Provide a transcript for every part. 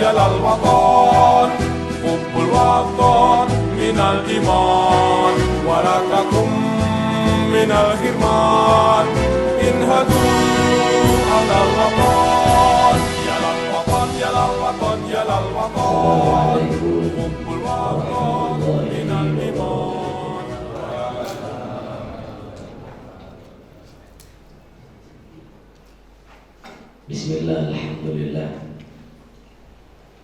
jalal watan, hubbul watan minal iman, walakakum minal hirman, inhadu alal watan, jalal watan, jalal watan, jalal watan, hubbul watan minal iman. Bismillah, alhamdulillah,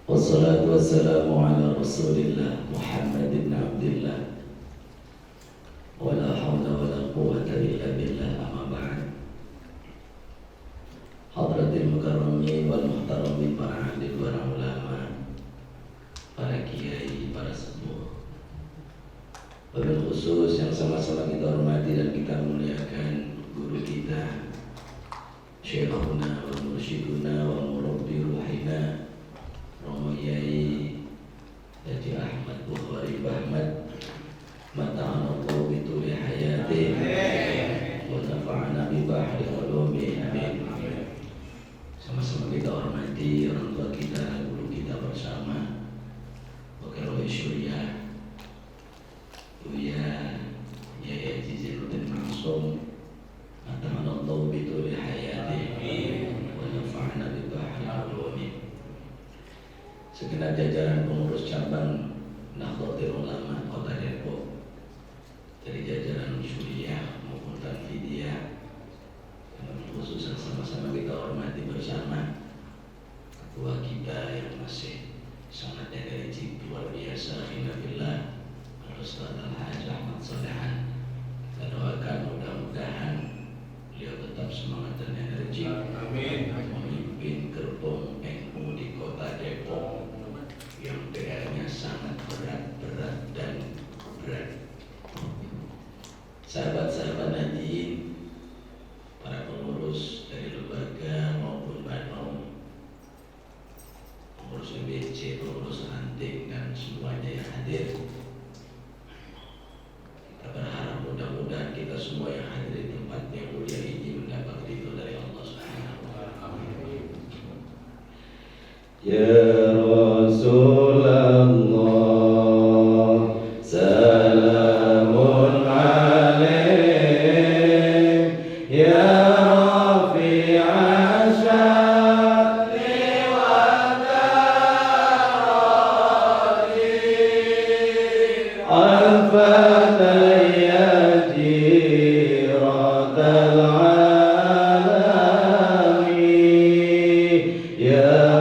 wassalatu wassalamu ala rasulillah Muhammad ibn Abdillah, wa la hawla wa la quwwata illa billah, amma ba'd. Hadratil mukarramin wal muhtaramin, para alim, para ulama, para kiai, para sepuh, wabil khusus yang sama-sama kita hormati dan kita muliakan guru kita, Syekhuna wa mursyiduna wa murabbi ruhina Romo Yai Haji Ahmad Bukhari Bahmad, mata'anallahu bituli hayati wa nafa'ana bi bahri ulumi, amin. Sama-sama kita hormati orang tua kita, guru kita bersama, Wakil Roy Syuriah, Buya Yai Haji Zainuddin Mansum, mata'anallahu bituli hayati wa nafa'ana bi bahri ulumi. Segenap jajaran pengurus cabang Nahdlatul Ulama Kota Depok, dari jajaran Syuriah maupun Tanfidiyah, dan khusus yang sama-sama kita hormati bersama ketua kita yang masih sangat energi luar biasa, Khinabillah Al-Ustaz Al-Hajj Ahmad Solehan. Kita doakan mudah-mudahan beliau tetap semangat dan energi, amin, memimpin gerbong NU di Kota Depok yang PR-nya sangat berat dan berat. Sahabat-sahabat hadirin, para pengurus dari lembaga maupun banom, pengurus MBC, pengurus ranting, dan semuanya yang hadir, kita berharap mudah-mudahan kita semua yang hadir di tempat yang mulia ini mendapat ridho dari Allah Subhanahu wa Ta'ala. Ya Rasulullah, salamun alaik, ya Rafi'a sya'ni wa darari, al-fatay ya jiratal alami, ya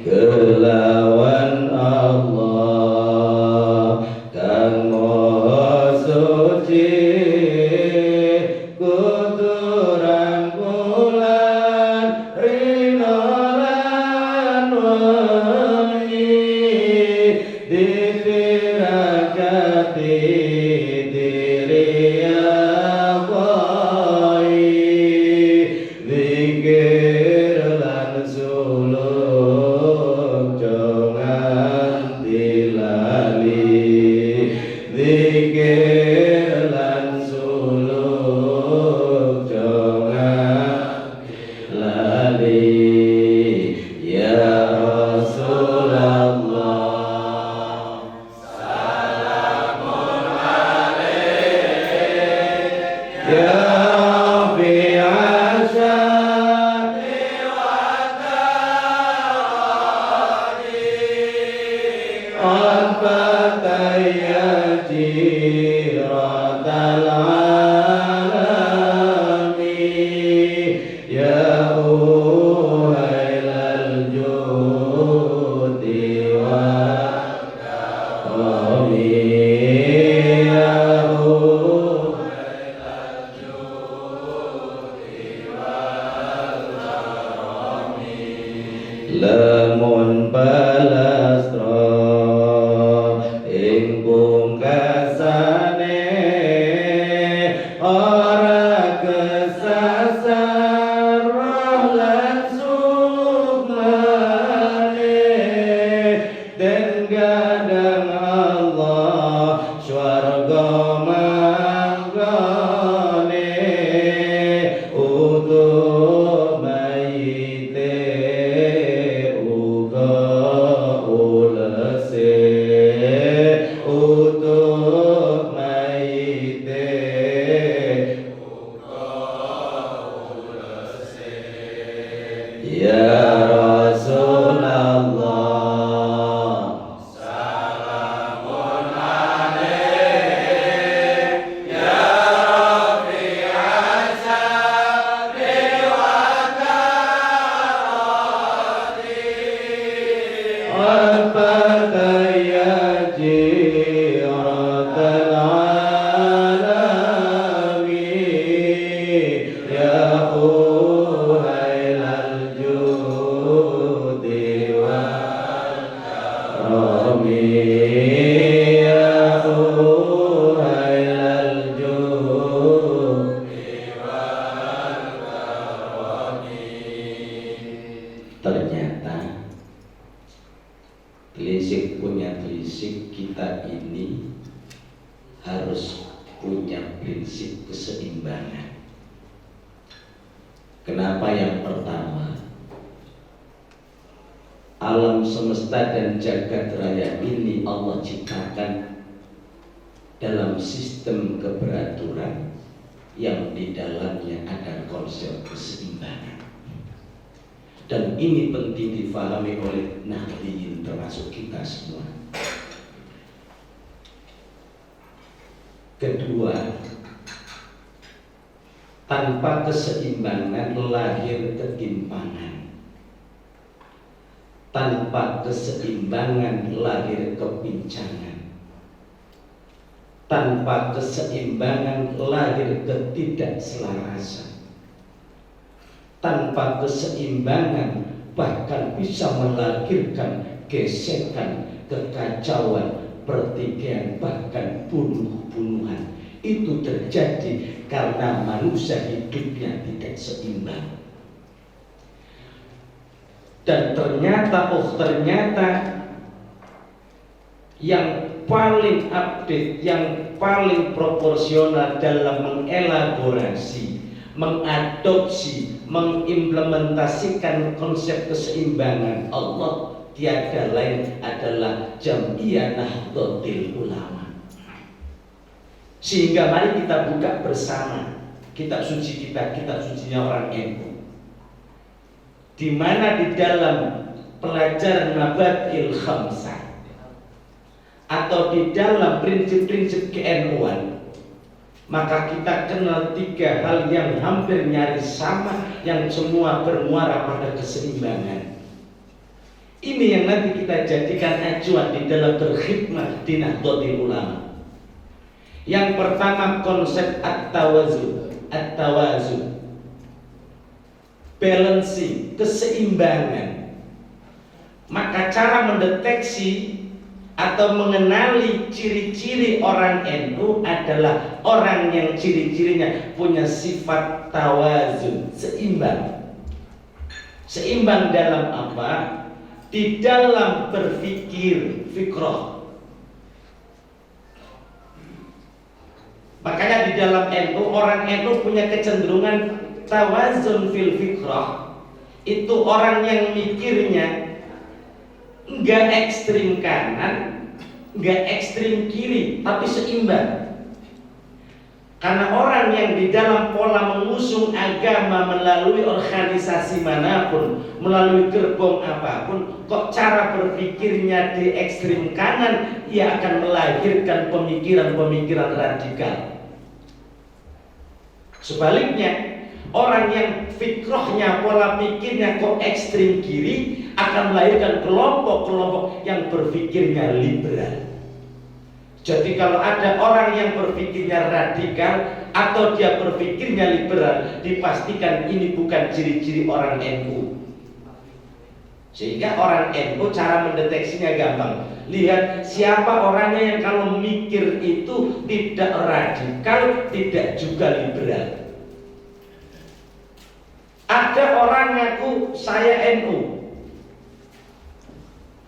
kelawan Allah Lamun balastra ing pungkasane ora kesasar roh lan sukmane den gadang Allah swarga manggone utuh mayite Ternyata telisik punya telisik, kita ini harus punya prinsip keseimbangan. Kenapa? Yang pertama, alam semesta dan jagat raya ini Allah ciptakan dalam sistem keberaturan yang di dalamnya ada konsep keseimbangan. Dan ini penting difahami oleh nahdliyin termasuk kita semua. Kedua, tanpa keseimbangan lahir ketimpangan. Tanpa keseimbangan lahir kepincangan. Tanpa keseimbangan lahir ketidakselarasan. Tanpa keseimbangan bahkan bisa melahirkan gesekan, kekacauan, pertikaian, bahkan bunuh-bunuhan. Itu terjadi karena manusia hidupnya tidak seimbang. Dan ternyata yang paling update, yang paling proporsional dalam mengelaborasi, mengadopsi, mengimplementasikan konsep keseimbangan Allah tiada lain adalah Jam'iyah Nahdlatul Ulama. Sehingga mari kita buka bersama kitab suci kita, kitab sucinya orang NU, di mana di dalam pelajaran Mabadil Khamsah atau di dalam prinsip-prinsip ke-NU-an, maka kita kenal tiga hal yang hampir nyaris sama, yang semua bermuara pada keseimbangan. Ini yang nanti kita jadikan acuan di dalam berkhidmat di Nahdlatul Ulama. Yang pertama konsep at-tawazun, balancing, keseimbangan. Maka cara mendeteksi atau mengenali ciri-ciri orang NU adalah orang yang ciri-cirinya punya sifat tawazun, seimbang. Seimbang dalam apa? Di dalam berpikir, fikrah. Makanya di dalam NU, orang NU punya kecenderungan tawazun fil fikrah. Itu orang yang mikirnya enggak ekstrim kanan, enggak ekstrim kiri, tapi seimbang. Karena orang yang di dalam pola mengusung agama melalui organisasi manapun, melalui gerbong apapun, kok cara berpikirnya di ekstrim kanan, ia akan melahirkan pemikiran-pemikiran radikal. Sebaliknya, orang yang fikrohnya, pola pikirnya kok ekstrim kiri, akan melahirkan kelompok-kelompok yang berpikirnya liberal. Jadi kalau ada orang yang berpikirnya radikal atau dia berpikirnya liberal, dipastikan ini bukan ciri-ciri orang NU. Sehingga orang NU cara mendeteksinya gampang. Lihat siapa orangnya yang kalau mikir itu tidak radikal, tidak juga liberal. Ada orang ngaku saya NU.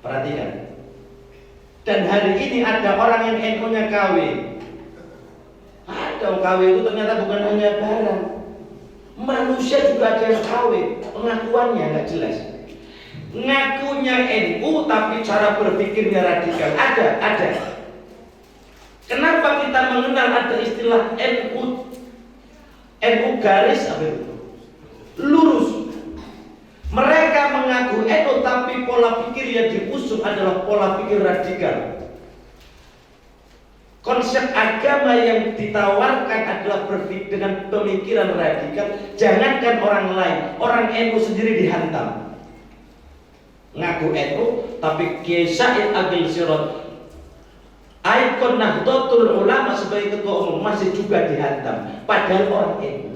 Perhatikan. Dan hari ini ada orang yang NU-nya KW. Ada KW itu ternyata bukan hanya barang, manusia juga ada yang KW. Pengakuannya nggak jelas. Ngakunya NU tapi cara berpikirnya radikal. Ada. Kenapa kita mengenal ada istilah NU? NU garis apa itu? Lurus. Mereka mengaku NU tapi pola pikir yang diusung adalah pola pikir radikal. Konsep agama yang ditawarkan adalah berpikir dengan pemikiran radikal. Jangankan orang lain, orang NU sendiri dihantam. Ngaku NU tapi Kiai Said Agil Sirot, ikon Nahdlatul Ulama sebagai ketua umum, masih juga dihantam. Padahal orang NU.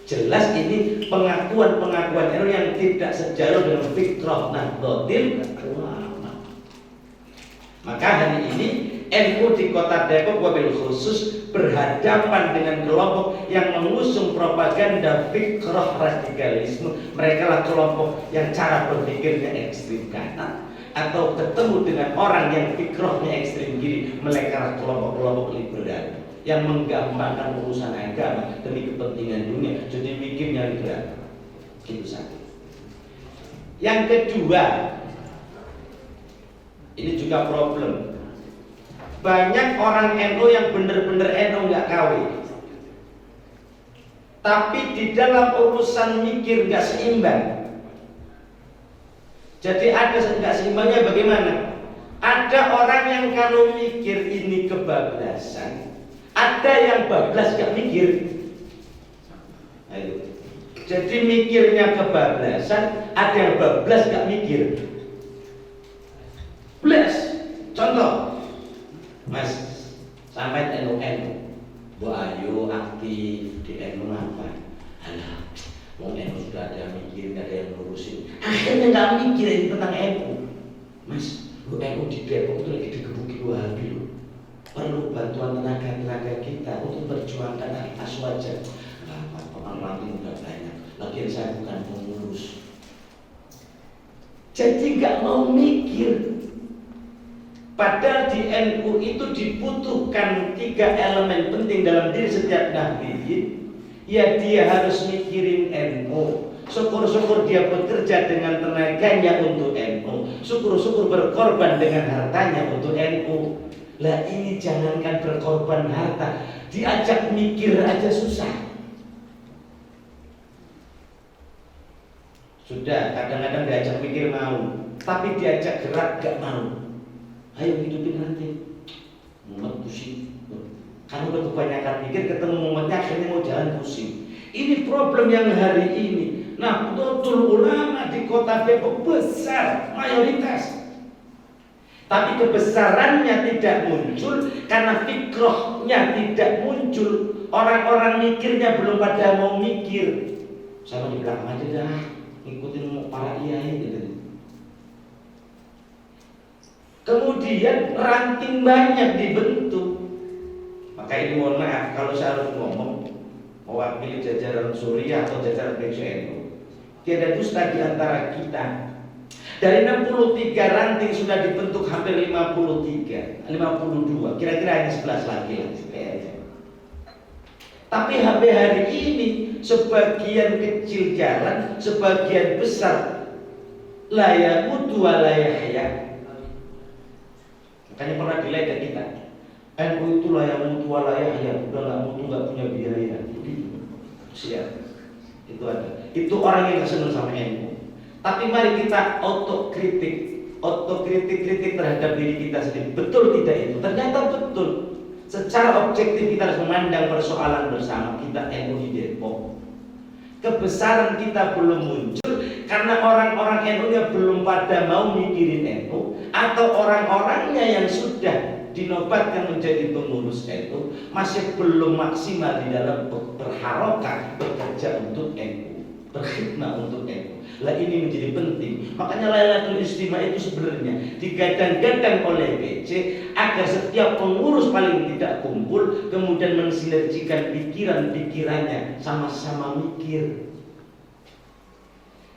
Jelas ini pengakuan-pengakuan NU yang tidak sejalan dengan fikrah Nahdlatul Ulama. Maka hari ini NU di kota Depok wabil khusus berhadapan dengan kelompok yang mengusung propaganda fikrah radikalisme. Mereka lah kelompok yang cara berpikirnya ekstrim kanan, atau ketemu dengan orang yang fikrahnya ekstrim kiri. Mereka lah kelompok-kelompok liberal yang menggampangkan urusan agama demi kepentingan dunia, jadi mikirnya liberal. Itu satu. Yang kedua, ini juga problem. Banyak orang NU yang benar-benar NU nggak KW, tapi di dalam urusan mikir nggak seimbang. Jadi ada nggak seimbangnya bagaimana? Ada orang yang kalau mikir ini kebablasan, ada yang bablas gak mikir. Ayo. Jadi mikirnya kebablasan, ada yang bablas gak mikir. Blas. Contoh, Mas, sampai NU, Bu Ayu aktif di NU apa? Alah, mau NU sudah ada yang mikir, gak ada yang ngurusin. Akhirnya gak mikirin tentang NU. Mas, Bu NU di Depok itu lagi digebuki Wahabi loh. Perlu bantuan tenaga kita untuk berjuangkan hak aswaja. Orang nggak banyak. Lagian saya bukan pengurus. Jadi nggak mau mikir. Padahal di NU itu dibutuhkan 3 elemen penting dalam diri setiap nahdiyin. Ya dia harus mikirin NU. Syukur-syukur dia bekerja dengan tenaganya untuk NU. Syukur-syukur berkorban dengan hartanya untuk NU. Lah ini jangankan berkorban harta, diajak mikir aja susah. Sudah kadang-kadang diajak mikir mau, tapi diajak gerak gak mau. Ayo hidupin nanti, mumet pusing. Karena udah kebanyakan mikir, ketemu mumetnya akhirnya mau jalan pusing. Ini problem yang hari ini. Nah, Nahdlatul Ulama di kota Depok besar mayoritas. Tapi kebesarannya tidak muncul karena fikrohnya tidak muncul. Orang-orang mikirnya belum pada mau mikir. Saya di belakang aja dah, ngikutin para kiai gitu. Kemudian ranting banyak dibentuk. Maka ini mohon maaf kalau saya harus ngomong mewakili jajaran Suriah atau jajaran PCNU. Tiada dusta di antara kita. Dari 63 ranting sudah dibentuk hampir 52, kira-kira hanya 11 lagi lah. Tapi sampai hari ini sebagian kecil jalan, sebagian besar layak mutu wa layahya. Makanya pernah diledek kita. NU itulah yang mutu walayah ya, udah nggak mutu nggak punya biaya. Begitu. Siap. Itu ada. Itu orang yang senang sama NU. Tapi mari kita otokritik terhadap diri kita sendiri. Betul tidak itu? Ternyata betul. Secara objektif kita harus memandang persoalan bersama. Kita NU di Depok. Kebesaran kita belum muncul karena orang-orang NU-nya belum pada mau mikirin NU, atau orang-orangnya yang sudah dinobatkan menjadi pengurus NU masih belum maksimal di dalam berharokah bekerja untuk NU, berkhidmat untuk NU. Lah ini menjadi penting. Makanya Lailatul Istimewa itu sebenarnya digadang-gadang oleh BC agar setiap pengurus paling tidak kumpul, kemudian mensinergikan pikiran-pikirannya, sama-sama mikir.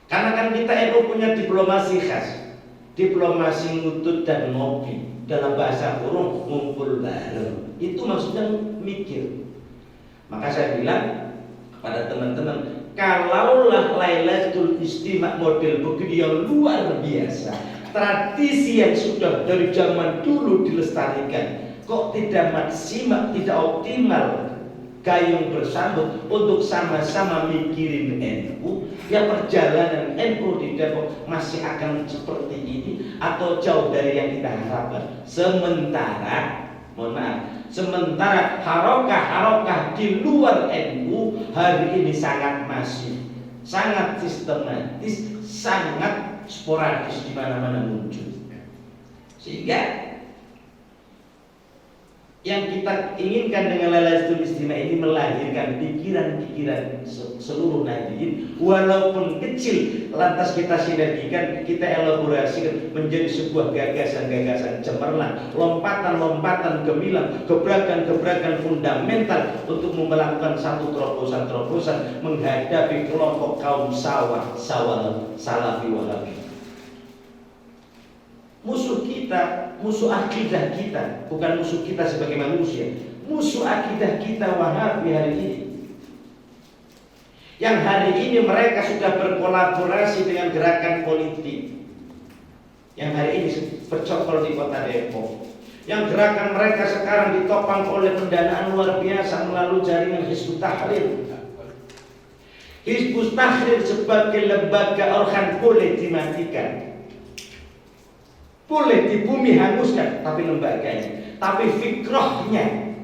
Karena kan kita NU punya diplomasi khas, diplomasi ngutut dan ngopi, dalam bahasa kurung ngumpul bareng. Itu maksudnya mikir. Maka saya bilang kepada teman-teman, kalaulah Lailatul Istimewa model begini yang luar biasa, tradisi yang sudah dari zaman dulu dilestarikan, kok tidak maksimal, tidak optimal gayung bersambut untuk sama-sama mikirin NU, ya perjalanan NU di Depok masih akan seperti ini atau jauh dari yang kita harapkan. Sementara harokah di luar NU hari ini sangat masif, sangat sistematis, sangat sporadis, di mana-mana muncul. Sehingga yang kita inginkan dengan Lailatul Istimewa ini melahirkan pikiran-pikiran seluruh nadiyin, walaupun kecil, lantas kita sinergikan, kita elaborasikan menjadi sebuah gagasan-gagasan cemerlang, lompatan-lompatan gemilang, gebrakan-gebrakan fundamental untuk melakukan satu terobosan-terobosan menghadapi kelompok kaum salafi wahabi. Musuh kita, musuh akidah kita, bukan musuh kita sebagai manusia, musuh akidah kita Wahabi hari ini. Yang hari ini mereka sudah berkolaborasi dengan gerakan politik, yang hari ini bercokol di kota Depok. Yang gerakan mereka sekarang ditopang oleh pendanaan luar biasa melalui jaringan Hizbut Tahrir. Hizbut Tahrir sebagai lembaga organ boleh dimatikan, boleh di bumi hanguskan, tapi lembaganya, tapi fikrahnya,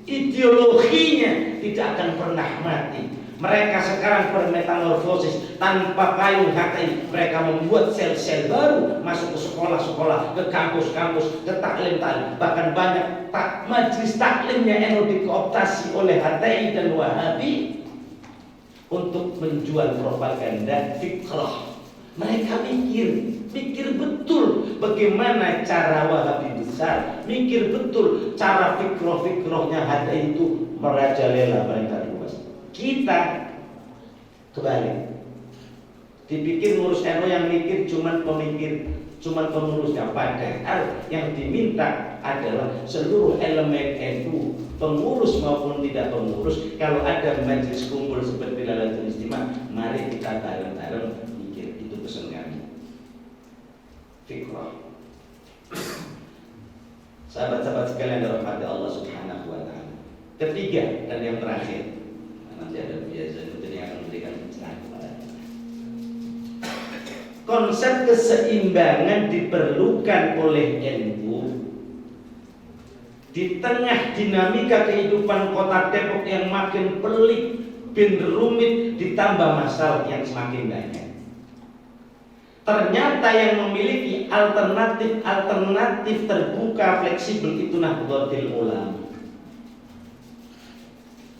ideologinya tidak akan pernah mati. Mereka sekarang bermetamorfosis tanpa payung HTI. Mereka membuat sel-sel baru, masuk ke sekolah-sekolah, ke kampus-kampus, ke taklim-taklim. Bahkan banyak majelis taklimnya NU dikooptasi oleh HTI dan Wahabi untuk menjual propaganda fikrah. Mereka mikir betul bagaimana cara Wahabi besar, mikir betul cara fikroh-fikrohnya HTI itu merajalela mereka luas. Kita kebalik, dipikir ngurus NU yang mikir cuman pengurusnya, padahal yang diminta adalah seluruh elemen NU, pengurus maupun tidak pengurus. Kalau ada majelis kumpul seperti Lailatul Istimewa, mari kita bareng-bareng mikir. Itu pesan kami. Fikrah. Sahabat-sahabat sekalian dirahmati Allah Subhanahu wa taala. Ketiga dan yang terakhir, nanti ada biasa yang akan memberikan pencerahan kepada kita. Konsep keseimbangan diperlukan oleh NU di tengah dinamika kehidupan kota Depok yang makin pelik, bin rumit, ditambah masalah yang semakin banyak. Ternyata yang memiliki alternatif terbuka, fleksibel itu Nahdlatul Ulama.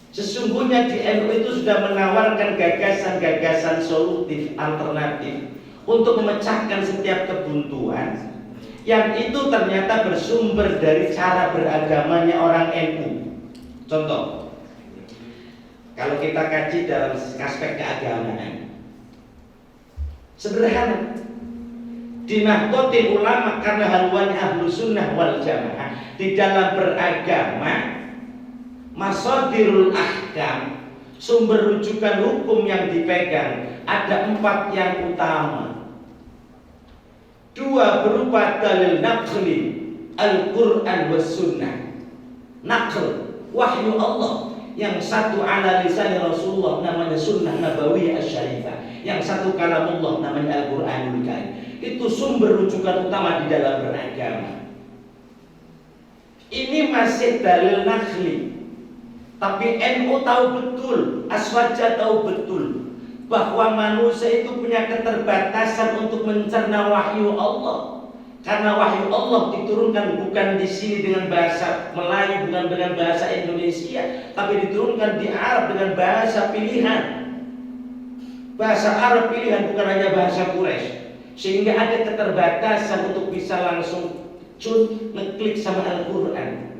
Sesungguhnya di NU itu sudah menawarkan gagasan-gagasan solutif alternatif untuk memecahkan setiap kebuntuan yang itu ternyata bersumber dari cara beragamanya orang NU. Contoh, kalau kita kaji dalam aspek keagamaan, sederhana, di Nahdlatul Ulama karena haluannya Ahlus Sunnah wal Jamaah di dalam beragama, masadirul ahkam, sumber rujukan hukum yang dipegang ada 4 yang utama. 2 berupa dalil naqli, Al-Quran was Sunnah. Naql, wahyu Allah. Yang satu ala lisan Rasulullah namanya sunnah nabawiyah asy-syarifah. Yang satu kalamullah namanya Al-Qur'anul Karim. Itu sumber rujukan utama di dalam beragama. Ini masih dalil nakhli. Tapi NU tahu betul, Aswaja tahu betul bahwa manusia itu punya keterbatasan untuk mencerna wahyu Allah. Karena wahyu Allah diturunkan bukan di sini dengan bahasa Melayu, bukan dengan bahasa Indonesia, tapi diturunkan di Arab dengan bahasa pilihan. Bahasa Arab pilihan, bukan hanya bahasa Quraisy. Sehingga ada keterbatasan untuk bisa langsung ngeklik sama Al-Quran.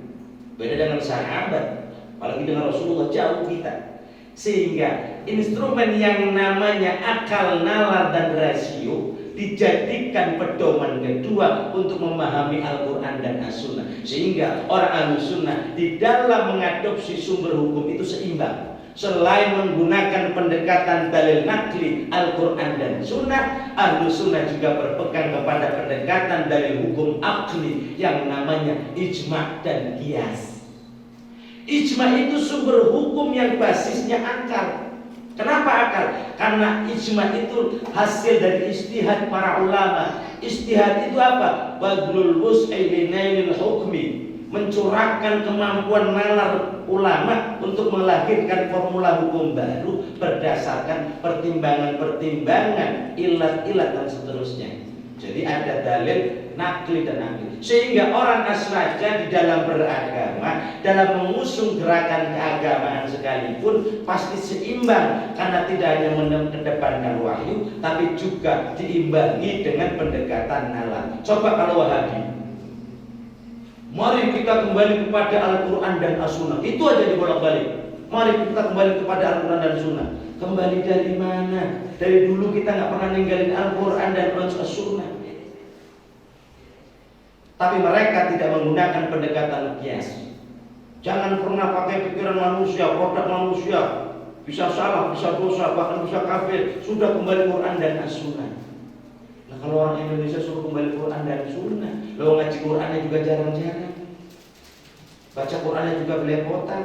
Beda dengan sahabat, apalagi dengan Rasulullah, jauh kita. Sehingga instrumen yang namanya akal, nalar, dan rasio dijadikan pedoman kedua untuk memahami Al-Quran dan As-Sunnah. Sehingga orang Ahlussunnah di dalam mengadopsi sumber hukum itu seimbang. Selain menggunakan pendekatan dalil nakli Al-Quran dan Sunnah, Ahlussunnah juga berpegang kepada pendekatan dalil hukum akli yang namanya ijma' dan qiyas. Ijma' itu sumber hukum yang basisnya akal. Kenapa akal? Karena ijma' itu hasil dari ijtihad para ulama. Ijtihad itu apa? Badlul wus'i linailil hukmi, mencurahkan kemampuan nalar ulama untuk melahirkan formula hukum baru berdasarkan pertimbangan-pertimbangan, ilat-ilat dan seterusnya. Jadi ada dalil nakli dan akli. Sehingga orang Aswaja di dalam beragama, dalam mengusung gerakan keagamaan sekalipun pasti seimbang, karena tidak hanya mengedepankan wahyu, tapi juga diimbangi dengan pendekatan nalar. Coba kalau Wahabi, mari kita kembali kepada Al-Quran dan As-Sunnah. Itu aja dibolak-balik. Mari kita kembali kepada Al-Quran dan Sunnah. Kembali dari mana? Dari dulu kita nggak pernah ninggalin Al-Quran dan As-Sunnah. Tapi mereka tidak menggunakan pendekatan qiyas. Jangan pernah pakai pikiran manusia, produk manusia. Bisa salah, bisa dosa, bahkan bisa kafir. Sudah kembali Quran dan As-Sunnah. Nah, kalau orang Indonesia suruh kembali Quran dan Sunnah, lo ngaji Qurannya juga jarang-jarang, baca Qurannya juga belepotan,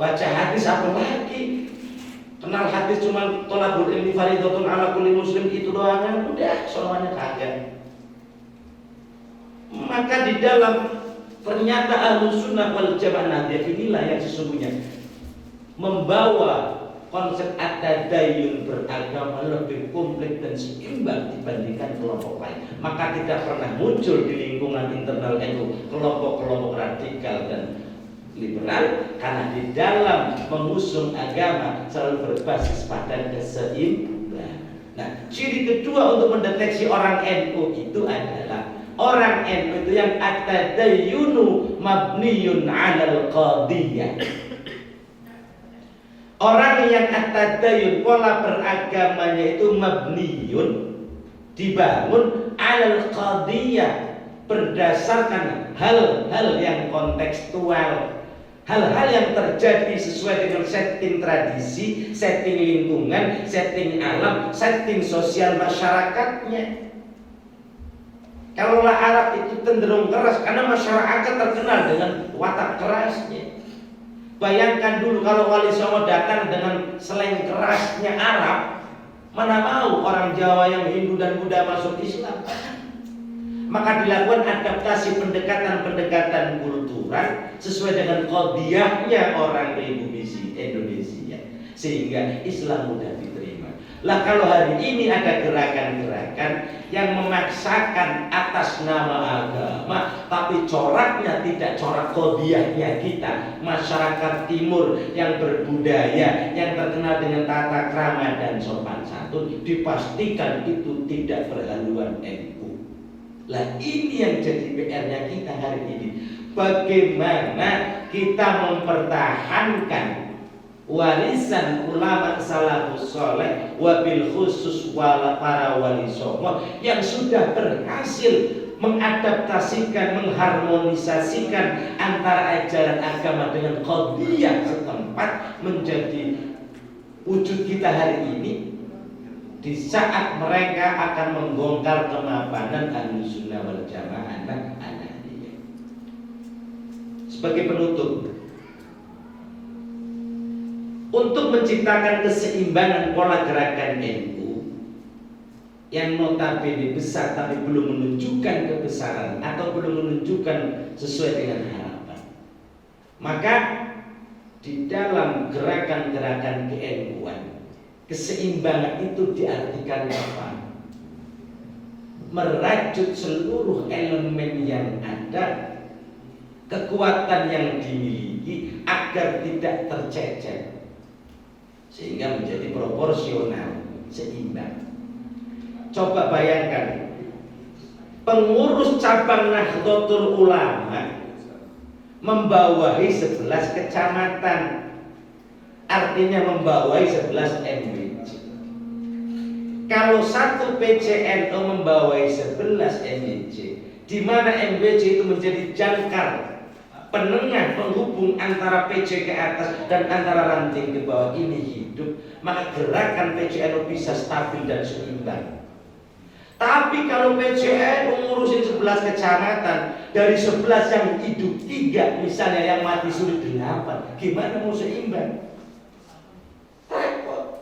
baca hadis apa lagi? Kenal hadis cuma tolabul ilmi fardhatun ala kulli muslim, itu doang kan udah, soalnya kagak. Maka di dalam ternyata Ahlussunnah wal Jamaah inilah yang sesungguhnya membawa konsep at-tadayyun beragama lebih komplit dan seimbang dibandingkan kelompok lain. Maka tidak pernah muncul di lingkungan internal NU kelompok-kelompok radikal dan liberal, karena di dalam mengusung agama selalu berbasis pada keseimbangan. Nah, ciri kedua untuk mendeteksi orang NU itu adalah orang NU itu yang at-tadayyunu mabniyun 'alal qadiyah. Orang yang at-tadayyun, pola beragamanya itu mabniyun, dibangun 'alal qadiyah, berdasarkan hal-hal yang kontekstual, hal-hal yang terjadi sesuai dengan setting tradisi, setting lingkungan, setting alam, setting sosial masyarakatnya. Kalaulah Arab itu cenderung keras karena masyarakat terkenal dengan watak kerasnya. Bayangkan dulu kalau Wali Songo datang dengan slang kerasnya Arab, mana mau orang Jawa yang Hindu dan Buddha masuk Islam? Maka dilakukan adaptasi pendekatan-pendekatan kultural sesuai dengan qadiyahnya orang pribumi Indonesia, sehingga Islam mudah diterima. Lah kalau hari ini ada gerakan-gerakan yang memaksakan atas nama agama, tapi coraknya tidak corak qadiyahnya kita, masyarakat timur yang berbudaya, yang terkenal dengan tata krama dan sopan santun, dipastikan itu tidak berhaluan NU. Lah ini yang jadi PR-nya kita hari ini. Bagaimana kita mempertahankan warisan ulama salafus saleh, wabil khusus para wali songo yang sudah berhasil mengadaptasikan, mengharmonisasikan antara ajaran agama dengan qadiyah setempat menjadi wujud kita hari ini, di saat mereka akan membongkar kemapanan Ahlussunnah wal Jamaah anak-anaknya. sebagai penutup, untuk menciptakan keseimbangan pola gerakan NU yang notabene besar tapi belum menunjukkan kebesaran atau belum menunjukkan sesuai dengan harapan, maka di dalam gerakan-gerakan ke-NU-an keseimbangan itu diartikan apa? Merajut seluruh elemen yang ada, kekuatan yang dimiliki agar tidak tercecer, sehingga menjadi proporsional, seimbang. Coba bayangkan, pengurus cabang Nahdlatul Ulama membawahi 11 kecamatan, artinya membawahi 11 MWC. Kalau satu PCNU membawahi 11 MWC, di mana MWC itu menjadi jangkar penengah penghubung antara PC ke atas dan antara ranting ke bawah ini hidup, maka gerakan PCNU bisa stabil dan seimbang. Tapi kalau PCNU ngurusin 11 kecamatan, dari 11 yang hidup 3 misalnya, yang mati sulit 8, gimana mau seimbang? Repot.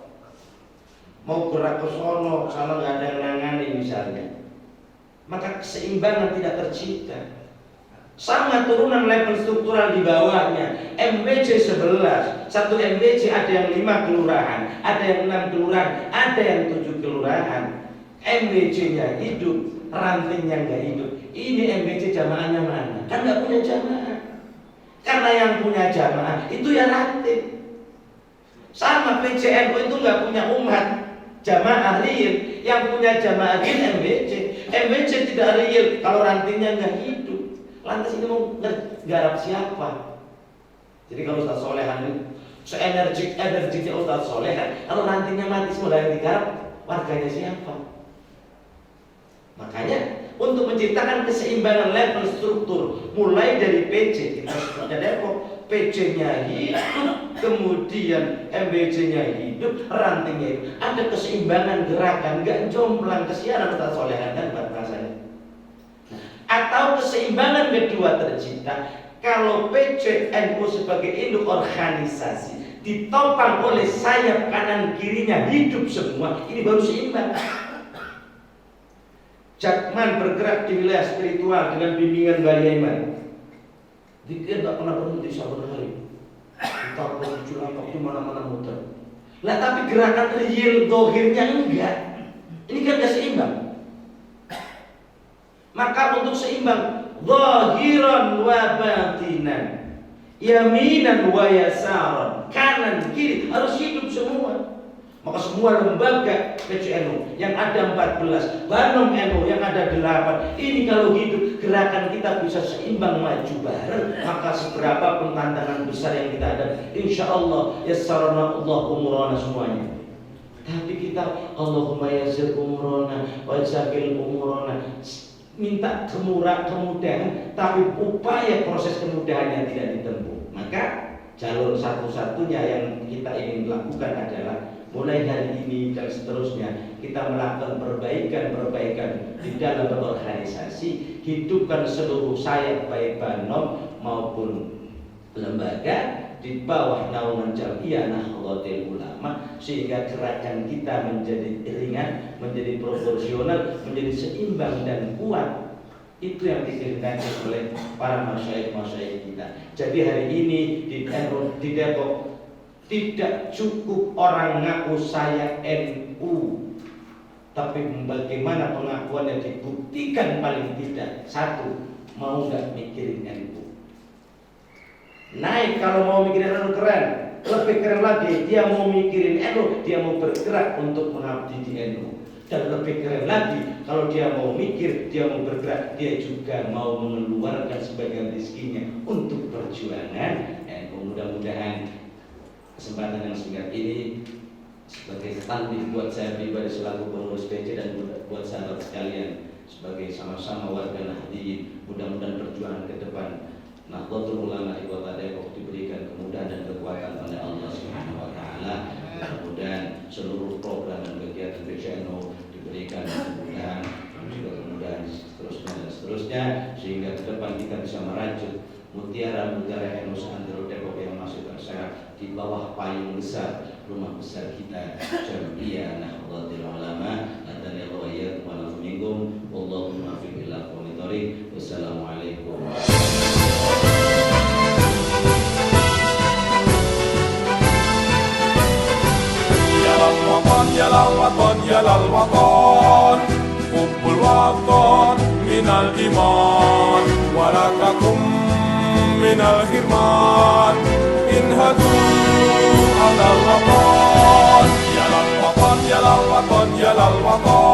Mau gerak ke sono, sana nggak ada yang nangani misalnya, maka keseimbangan tidak tercipta. Sama turunan level struktural di bawahnya, MWC 11, satu MWC ada yang 5 kelurahan, ada yang 6 kelurahan, ada yang 7 kelurahan. MWC-nya hidup, rantingnya nggak hidup. Ini MWC jamaahnya mana? Kan nggak punya jamaah. Karena yang punya jamaah itu ya ranting. Sama PCNU itu nggak punya umat jamaah real, yang punya jamaah real MWC. MWC tidak real kalau rantingnya nggak hidup. Lantas ini mau garap siapa? Jadi kalau Ustaz Solehan ini se-energiknya Ustaz Solehan, kalau rantingnya mati semua yang digarap, warganya siapa? Makanya untuk menciptakan keseimbangan level struktur, mulai dari PC, kita sudah Depok, PC-nya hidup, kemudian MBC-nya hidup, rantingnya hidup, ada keseimbangan gerakan, nggak jomplang. Kesianan Ustaz Solehan kan buat rasanya. Atau keseimbangan kedua tercipta kalau PCNU sebagai induk organisasi ditopang oleh sayap kanan kirinya hidup semua, ini baru seimbang. Jakman bergerak di wilayah spiritual dengan bimbingan Mbak Yaiman. Dia tak pernah berhenti sabar hari. Kita muncul apa di mana-mana muter. Lah tapi gerakan real dohirnya enggak. Ini kan gak seimbang. Maka untuk seimbang, zahiran wa batinan, yaminan wa yasaran, kanan kiri harus hidup semua. Maka semua lembaga PCNU yang ada 14, Banom NU yang ada 8, ini kalau hidup, gerakan kita bisa seimbang maju bareng. Maka seberapa pun tantangan besar yang kita ada, insya Allah yassarana Allah umurana semuanya. Tapi kita Allahumma yassir umurana wa jahil umurana, minta kemudahan, tapi upaya proses kemudahannya tidak ditempuh. Maka jalur satu-satunya yang kita ingin lakukan adalah mulai hari ini dan seterusnya kita melakukan perbaikan di dalam berorganisasi, hidupkan seluruh sayap baik Banom maupun lembaga di bawah naungan Jam'iyah Nahdlatul Ulama, sehingga gerakan kita menjadi ringan, menjadi proporsional, menjadi seimbang dan kuat. Itu yang dikehendaki oleh para masyayikh kita. Jadi hari ini di Depok tidak cukup orang ngaku saya NU, tapi bagaimana pengakuannya dibuktikan paling tidak. Satu, mau nggak mikirin NU. Naik kalau mau mikirin NU keren, lebih keren lagi dia mau mikirin NU, dia mau bergerak untuk mengabdi di NU. Dan lebih keren lagi kalau dia mau mikir, dia mau bergerak, dia juga mau mengeluarkan sebagian rezekinya untuk perjuangan NU. Mudah-mudahan kesempatan yang singkat ini sebagai tanbih buat saya pribadi selaku pengurus PC dan buat sahabat sekalian sebagai sama-sama warga Nahdliyin, mudah-mudahan perjuangan ke depan Nahdlatul Ulama di Kota Depok diberikan kemudahan dan kekuatan oleh Allah Subhanahu wa taala. Kemudian seluruh program dan kegiatan PCNU diberikan kemudahan, juga kemudahan seterusnya dan seterusnya, sehingga ke depan kita bisa merajut mutiara-mutiara Henus Andro Depok yang masih terserat di bawah payung besar rumah besar kita Jam'iyah Nahdlatul Ulama. Adani Allah ya wa nafikum wallahu muwaffiq ila aqwamit thoriq. Wassalamualaikum. يا للوطن يا للوطن حب الوطن من الإيمان ولا تكن من الحرمان انهضوا على الوطن يا للوطن يا للوطن يا للوطن